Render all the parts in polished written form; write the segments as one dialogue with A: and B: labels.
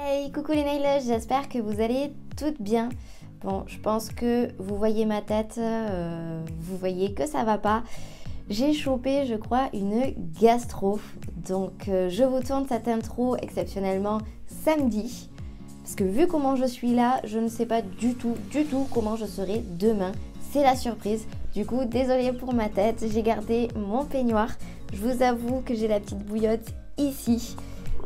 A: Hey, coucou les nailers, j'espère que vous allez toutes bien. Bon, je pense que vous voyez ma tête, vous voyez que ça va pas. J'ai chopé, je crois, une gastro. Donc, je vous tourne cette intro exceptionnellement samedi. Parce que vu comment je suis là, je ne sais pas du tout comment je serai demain. C'est la surprise. Du coup, désolée pour ma tête, j'ai gardé mon peignoir. Je vous avoue que j'ai la petite bouillotte ici.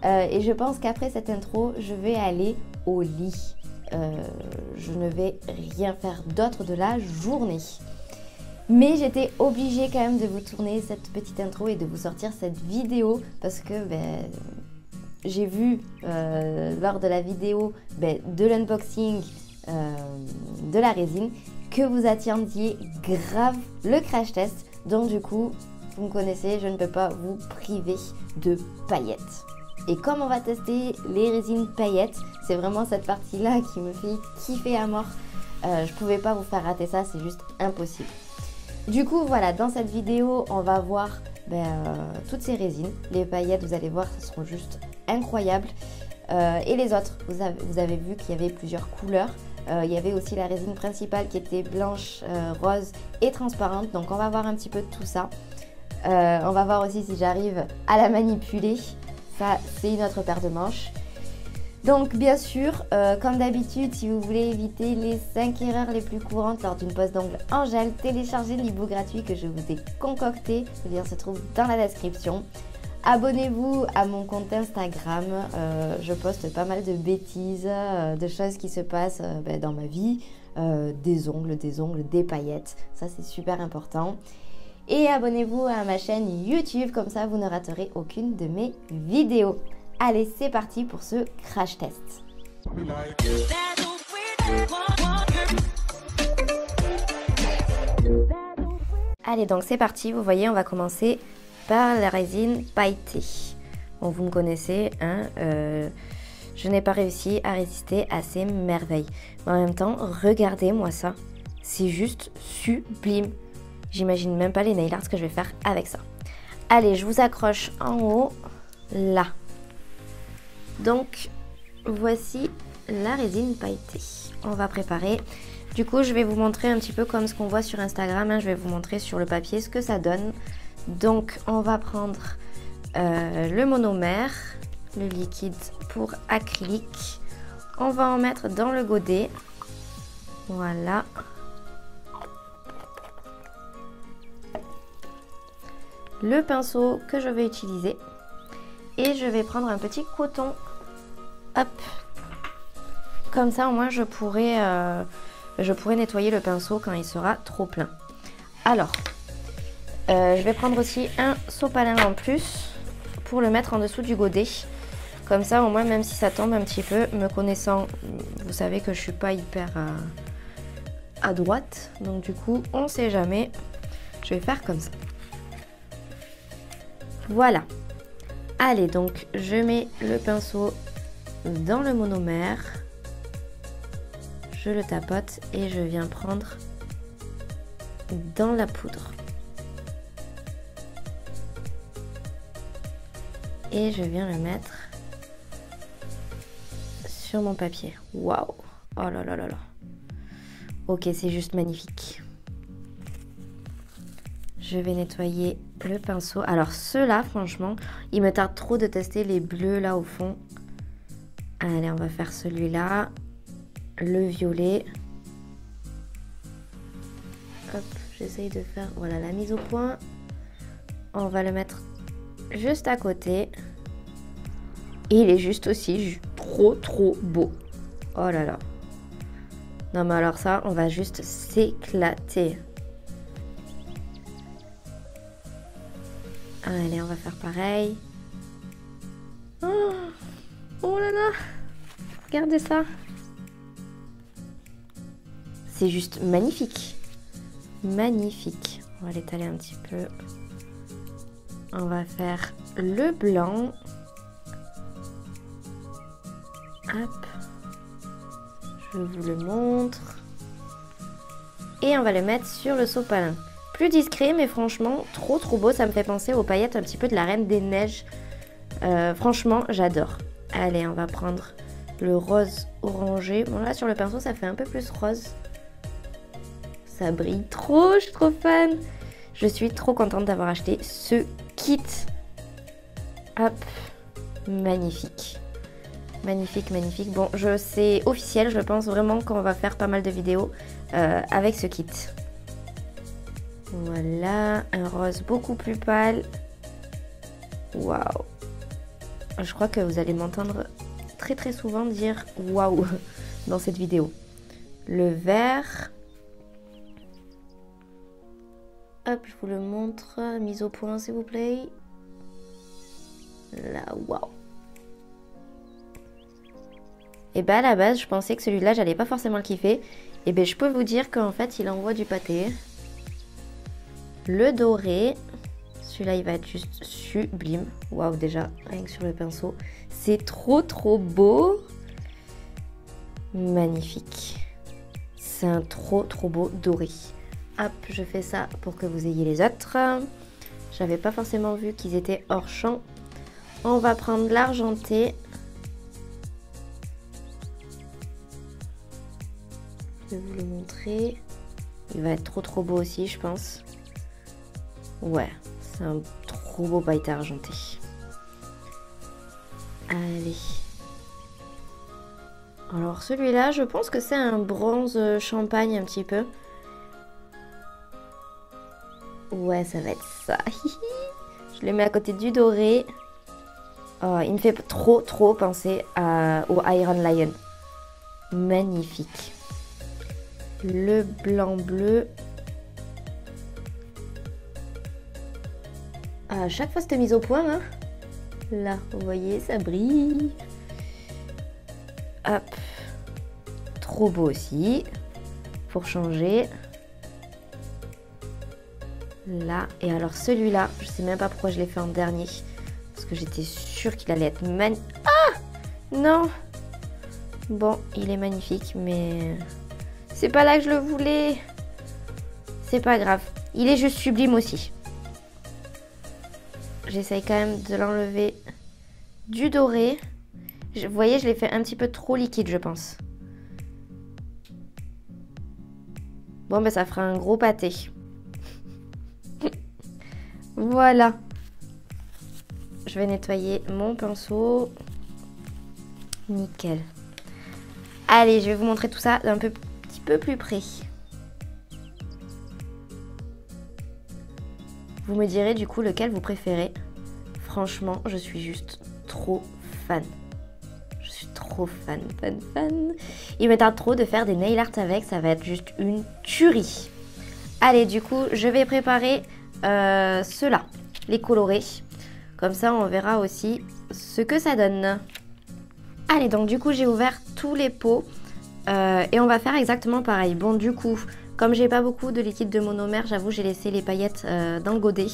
A: Et je pense qu'après cette intro, je vais aller au lit. Je ne vais rien faire d'autre de la journée. Mais j'étais obligée quand même de vous tourner cette petite intro et de vous sortir cette vidéo parce que j'ai vu lors de la vidéo de l'unboxing de la résine que vous attendiez grave le crash test. Donc du coup, vous me connaissez, je ne peux pas vous priver de paillettes. Et comme on va tester les résines paillettes, c'est vraiment cette partie-là qui me fait kiffer à mort. Je pouvais pas vous faire rater ça, c'est juste impossible. Du coup, voilà, dans cette vidéo, on va voir toutes ces résines. Les paillettes, vous allez voir, ce seront juste incroyables. Et les autres, vous avez vu qu'il y avait plusieurs couleurs. Il y avait aussi la résine principale qui était blanche, rose et transparente. Donc, on va voir un petit peu tout ça. On va voir aussi si j'arrive à la manipuler. Ça, c'est une autre paire de manches. Donc, bien sûr, comme d'habitude, si vous voulez éviter les 5 erreurs les plus courantes lors d'une pose d'ongles en gel, téléchargez l'e-book gratuit que je vous ai concocté. Le lien se trouve dans la description. Abonnez-vous à mon compte Instagram. Je poste pas mal de bêtises, de choses qui se passent dans ma vie. Des ongles, des paillettes. Ça, c'est super important. Et abonnez-vous à ma chaîne YouTube, comme ça vous ne raterez aucune de mes vidéos. Allez, c'est parti pour ce crash test. Allez, donc c'est parti, vous voyez, on va commencer par la résine pailletée. Bon, vous me connaissez, hein, je n'ai pas réussi à résister à ces merveilles. Mais en même temps, regardez-moi ça, c'est juste sublime. J'imagine même pas les nail art que je vais faire avec ça. Allez, je vous accroche en haut, là. Donc, voici la résine pailletée. On va préparer. Du coup, je vais vous montrer un petit peu comme ce qu'on voit sur Instagram. Hein. Je vais vous montrer sur le papier ce que ça donne. Donc, on va prendre le monomère, le liquide pour acrylique. On va en mettre dans le godet. Voilà. Le pinceau que je vais utiliser et je vais prendre un petit coton, hop, comme ça au moins je pourrai nettoyer le pinceau quand il sera trop plein. Alors, je vais prendre aussi un sopalin en plus pour le mettre en dessous du godet, comme ça au moins même si ça tombe un petit peu, me connaissant, vous savez que je suis pas hyper à droite, donc du coup on sait jamais, je vais faire comme ça. Voilà. Allez, donc je mets le pinceau dans le monomère. Je le tapote et je viens prendre dans la poudre. Et je viens le mettre sur mon papier. Waouh! Oh là là là là. Ok, c'est juste magnifique. Je vais nettoyer le pinceau. Alors ceux-là, franchement, il me tarde trop de tester les bleus là au fond. Allez, on va faire celui-là. Le violet. Hop, j'essaye de faire, voilà, la mise au point. On va le mettre juste à côté. Et il est juste aussi trop beau. Oh là là. Non mais alors ça, on va juste s'éclater. Allez, on va faire pareil. Oh là là! Regardez ça! C'est juste magnifique. Magnifique. On va l'étaler un petit peu. On va faire le blanc. Hop. Je vous le montre. Et on va le mettre sur le sopalin. Plus discret, mais franchement, trop beau. Ça me fait penser aux paillettes un petit peu de la Reine des Neiges. Franchement, j'adore. Allez, on va prendre le rose orangé. Bon là sur le pinceau ça fait un peu plus rose. Ça brille trop, je suis trop fan. Je suis trop contente d'avoir acheté ce kit. Hop, magnifique. Magnifique, magnifique. Bon, c'est officiel, je pense vraiment qu'on va faire pas mal de vidéos avec ce kit. Voilà, un rose beaucoup plus pâle. Waouh. Je crois que vous allez m'entendre très très souvent dire waouh dans cette vidéo. Le vert. Hop, je vous le montre. Mise au point s'il vous plaît. Là, waouh. Et bah à la base, je pensais que celui-là, j'allais pas forcément le kiffer. Et ben je peux vous dire qu'en fait, il envoie du pâté. Le doré. Celui-là, il va être juste sublime. Waouh, déjà, rien que sur le pinceau. C'est trop, trop beau. Magnifique. C'est un trop, trop beau doré. Hop, je fais ça pour que vous ayez les autres. J'avais pas forcément vu qu'ils étaient hors champ. On va prendre l'argenté. Je vais vous le montrer. Il va être trop, trop beau aussi, je pense. Ouais. C'est un trop beau pailleté argenté. Allez. Alors celui-là, je pense que c'est un bronze champagne un petit peu. Ouais, ça va être ça. Je le mets à côté du doré. Oh, il me fait trop trop penser au Iron Lion. Magnifique. Le blanc bleu. À chaque fois c'était mise au point, hein. Là, vous voyez, ça brille. Hop. Trop beau aussi. Pour changer. Là. Et alors celui-là, je sais même pas pourquoi je l'ai fait en dernier. Parce que j'étais sûre qu'il allait être magnifique. Ah! Non! Bon, il est magnifique, mais... c'est pas là que je le voulais. C'est pas grave. Il est juste sublime aussi. J'essaye quand même de l'enlever du doré. Vous voyez, je l'ai fait un petit peu trop liquide, je pense. Bon, ben ça fera un gros pâté. Voilà. Je vais nettoyer mon pinceau. Nickel. Allez, je vais vous montrer tout ça d'un petit peu plus près. Vous me direz du coup lequel vous préférez. Franchement, je suis juste trop fan. Je suis trop fan. Il me tarde trop de faire des nail art avec, ça va être juste une tuerie. Allez, du coup, je vais préparer ceux-là, les colorés. Comme ça, on verra aussi ce que ça donne. Allez, donc du coup, j'ai ouvert tous les pots et on va faire exactement pareil. Bon, du coup, comme j'ai pas beaucoup de liquide de monomère, j'avoue, j'ai laissé les paillettes dans le godet.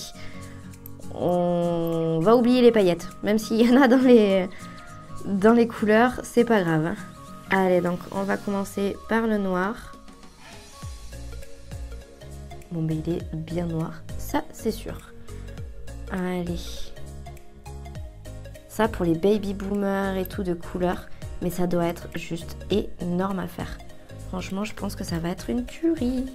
A: On va oublier les paillettes, même s'il y en a dans les couleurs, c'est pas grave. Hein. Allez, donc on va commencer par le noir. Bon, ben il est bien noir, ça c'est sûr. Allez. Ça pour les baby boomers et tout de couleur, mais ça doit être juste énorme à faire. Franchement, je pense que ça va être une tuerie.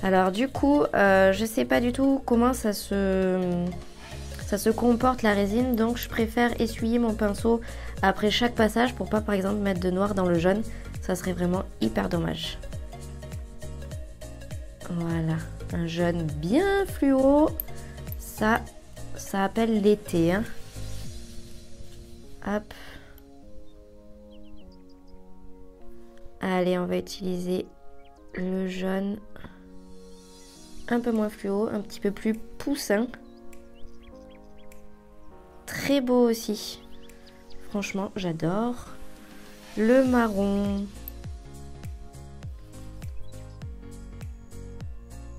A: Alors du coup, je sais pas du tout comment ça se comporte la résine, donc je préfère essuyer mon pinceau après chaque passage pour pas par exemple mettre de noir dans le jaune. Ça serait vraiment hyper dommage. Voilà, un jaune bien fluo. Ça appelle l'été. Hein. Hop. Allez, on va utiliser le jaune un peu moins fluo, un petit peu plus poussin. Très beau aussi. Franchement, j'adore. Le marron.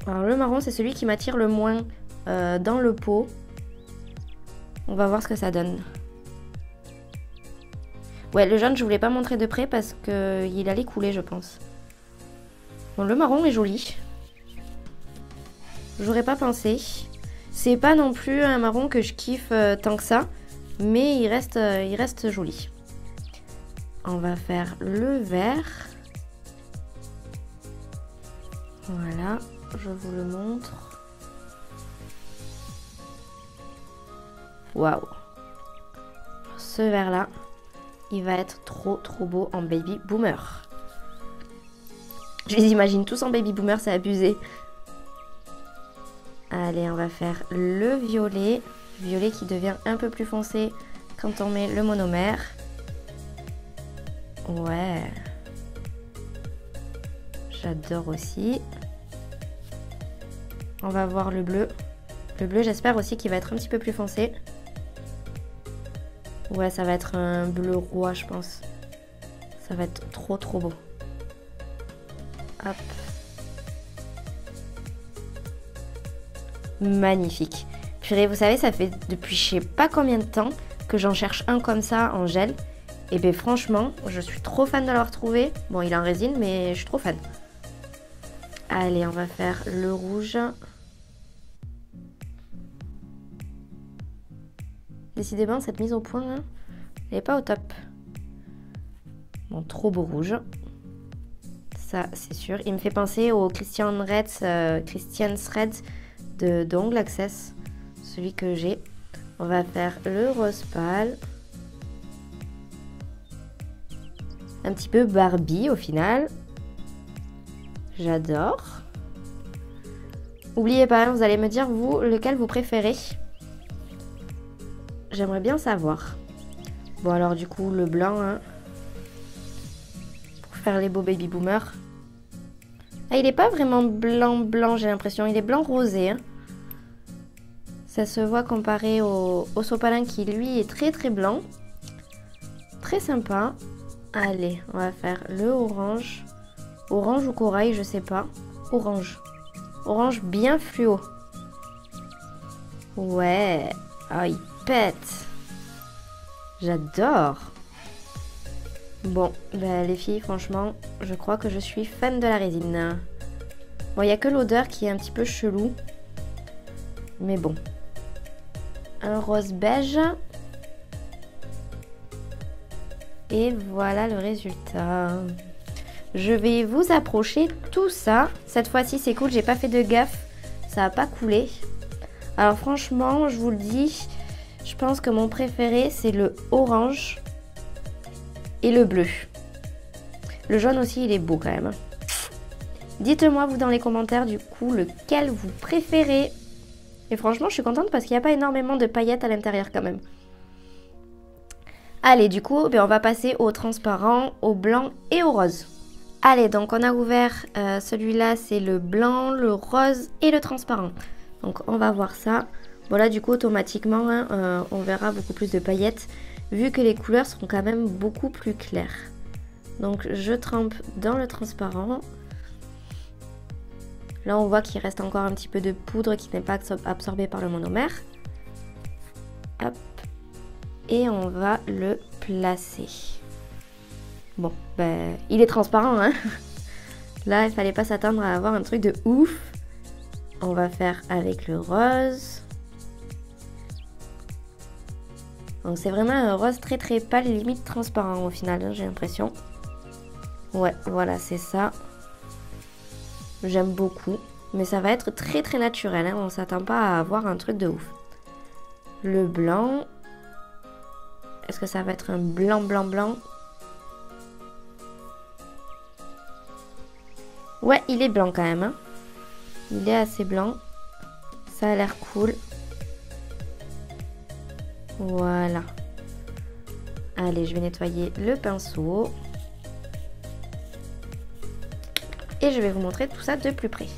A: Alors le marron, c'est celui qui m'attire le moins dans le pot. On va voir ce que ça donne. Ouais, le jaune, je voulais pas montrer de près parce qu'il allait couler, je pense. Bon, le marron est joli. J'aurais pas pensé. C'est pas non plus un marron que je kiffe tant que ça, mais il reste joli. on va faire le vert. Voilà, je vous le montre. Waouh! Ce vert là, il va être trop beau en baby boomer. Je les imagine tous en baby boomer, c'est abusé. Allez, on va faire le violet. Violet qui devient un peu plus foncé quand on met le monomère. Ouais. J'adore aussi. On va voir le bleu. Le bleu, j'espère aussi qu'il va être un petit peu plus foncé. Ouais, ça va être un bleu roi, je pense. Ça va être trop beau. Hop. Magnifique. Purée, vous savez, ça fait depuis je sais pas combien de temps que j'en cherche un comme ça en gel. Et bien franchement, je suis trop fan de l'avoir trouvé. Bon, il est en résine, mais je suis trop fan. Allez, on va faire le rouge. Décidément, cette mise au point, là, elle n'est pas au top. Bon, trop beau rouge. Ça, c'est sûr. Il me fait penser au Christian Threads d'Ongle Access. Celui que j'ai. On va faire le rose pâle. Un petit peu Barbie au final. J'adore. N'oubliez pas, vous allez me dire, vous, lequel vous préférez. J'aimerais bien savoir. Bon, alors du coup, le blanc, hein, pour faire les beaux baby boomers. Ah, il n'est pas vraiment blanc, j'ai l'impression. Il est blanc rosé. Hein. Ça se voit comparé au sopalin qui, lui, est très blanc. Très sympa. Allez, on va faire le orange. Orange ou corail, je sais pas. Orange. Orange bien fluo. Ouais. Ah, il pète. J'adore. Bon, bah, les filles, franchement, je crois que je suis fan de la résine. Bon, il n'y a que l'odeur qui est un petit peu chelou. Mais bon. Un rose beige. Et voilà le résultat. Je vais vous approcher tout ça. Cette fois-ci, c'est cool, j'ai pas fait de gaffe. Ça n'a pas coulé. Alors franchement, je vous le dis, je pense que mon préféré, c'est le orange et le bleu. Le jaune aussi, il est beau quand même. Dites-moi, vous, dans les commentaires, du coup, lequel vous préférez. Et franchement, je suis contente parce qu'il n'y a pas énormément de paillettes à l'intérieur quand même. Allez, du coup, on va passer au transparent, au blanc et au rose. Allez, donc on a ouvert celui-là, c'est le blanc, le rose et le transparent. Donc on va voir ça. Bon là, du coup, automatiquement, hein, on verra beaucoup plus de paillettes, vu que les couleurs sont quand même beaucoup plus claires. Donc je trempe dans le transparent. Là, on voit qu'il reste encore un petit peu de poudre qui n'est pas absorbée par le monomère. Hop. Et on va le placer. Bon, ben, il est transparent, hein. Là, il fallait pas s'attendre à avoir un truc de ouf. On va faire avec le rose. Donc c'est vraiment un rose très pâle, limite transparent au final, hein, j'ai l'impression. Ouais, voilà, c'est ça. J'aime beaucoup. Mais ça va être très naturel, hein. On s'attend pas à avoir un truc de ouf. Le blanc. Est-ce que ça va être un blanc? Ouais, il est blanc quand même. Hein. Il est assez blanc. Ça a l'air cool. Voilà. Allez, je vais nettoyer le pinceau. Et je vais vous montrer tout ça de plus près.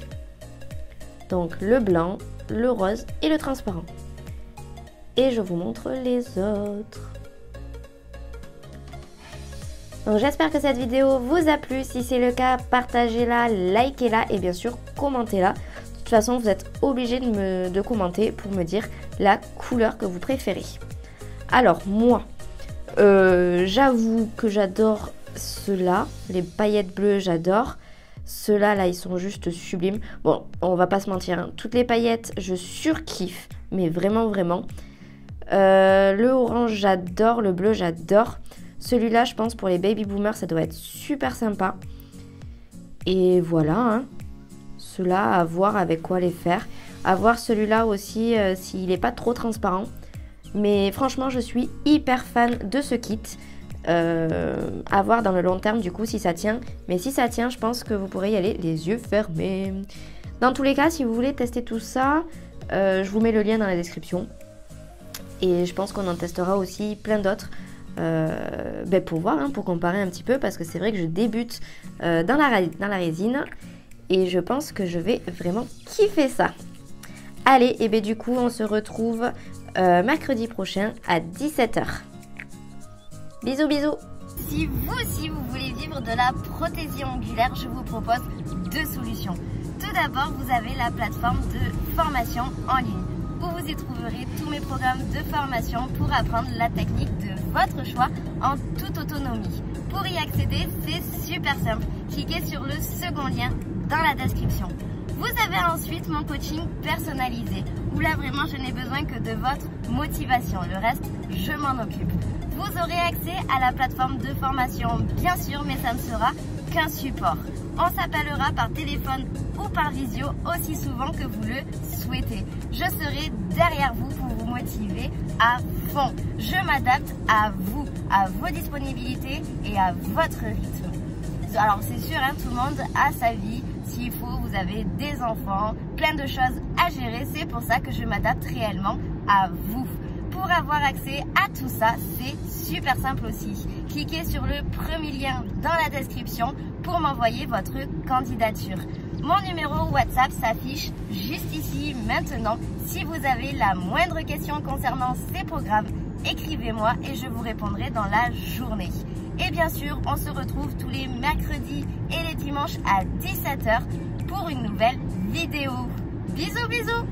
A: Donc le blanc, le rose et le transparent. Et je vous montre les autres. Donc j'espère que cette vidéo vous a plu. Si c'est le cas, partagez-la, likez-la et bien sûr commentez-la. De toute façon, vous êtes obligé de commenter pour me dire la couleur que vous préférez. Alors moi, j'avoue que j'adore ceux-là. Les paillettes bleues, j'adore. Ceux-là, là, ils sont juste sublimes. Bon, on va pas se mentir, hein. Toutes les paillettes, je surkiffe. Mais vraiment. Le orange, j'adore. Le bleu, j'adore. Celui-là, je pense pour les baby boomers, ça doit être super sympa. Et voilà, hein. Ceux-là, à voir avec quoi les faire. À voir celui-là aussi s'il n'est pas trop transparent. Mais franchement, je suis hyper fan de ce kit. À voir dans le long terme du coup si ça tient. Mais si ça tient, je pense que vous pourrez y aller les yeux fermés. Dans tous les cas, si vous voulez tester tout ça, je vous mets le lien dans la description. Et je pense qu'on en testera aussi plein d'autres. Pour voir, hein, pour comparer un petit peu, parce que c'est vrai que je débute dans la résine et je pense que je vais vraiment kiffer ça. Allez, et du coup on se retrouve mercredi prochain à 17 h. Bisous bisous. Si vous aussi vous voulez vivre de la prothésie ongulaire, je vous propose 2 solutions. Tout d'abord, vous avez la plateforme de formation en ligne, où vous y trouverez tous mes programmes de formation pour apprendre la technique de votre choix en toute autonomie. Pour y accéder, c'est super simple. Cliquez sur le second lien dans la description. Vous avez ensuite mon coaching personnalisé, où là vraiment je n'ai besoin que de votre motivation. Le reste, je m'en occupe. Vous aurez accès à la plateforme de formation, bien sûr, mais ça ne sera qu'un support. On s'appellera par téléphone ou par visio aussi souvent que vous le souhaitez. Je serai derrière vous pour vous motiver à fond. Je m'adapte à vous, à vos disponibilités et à votre rythme. Alors c'est sûr, hein, tout le monde a sa vie. S'il faut, vous avez des enfants, plein de choses à gérer. C'est pour ça que je m'adapte réellement à vous. Pour avoir accès à tout ça, c'est super simple aussi. Cliquez sur le premier lien dans la description pour m'envoyer votre candidature. Mon numéro WhatsApp s'affiche juste ici maintenant. Si vous avez la moindre question concernant ces programmes, écrivez-moi et je vous répondrai dans la journée. Et bien sûr, on se retrouve tous les mercredis et les dimanches à 17 h pour une nouvelle vidéo. Bisous bisous.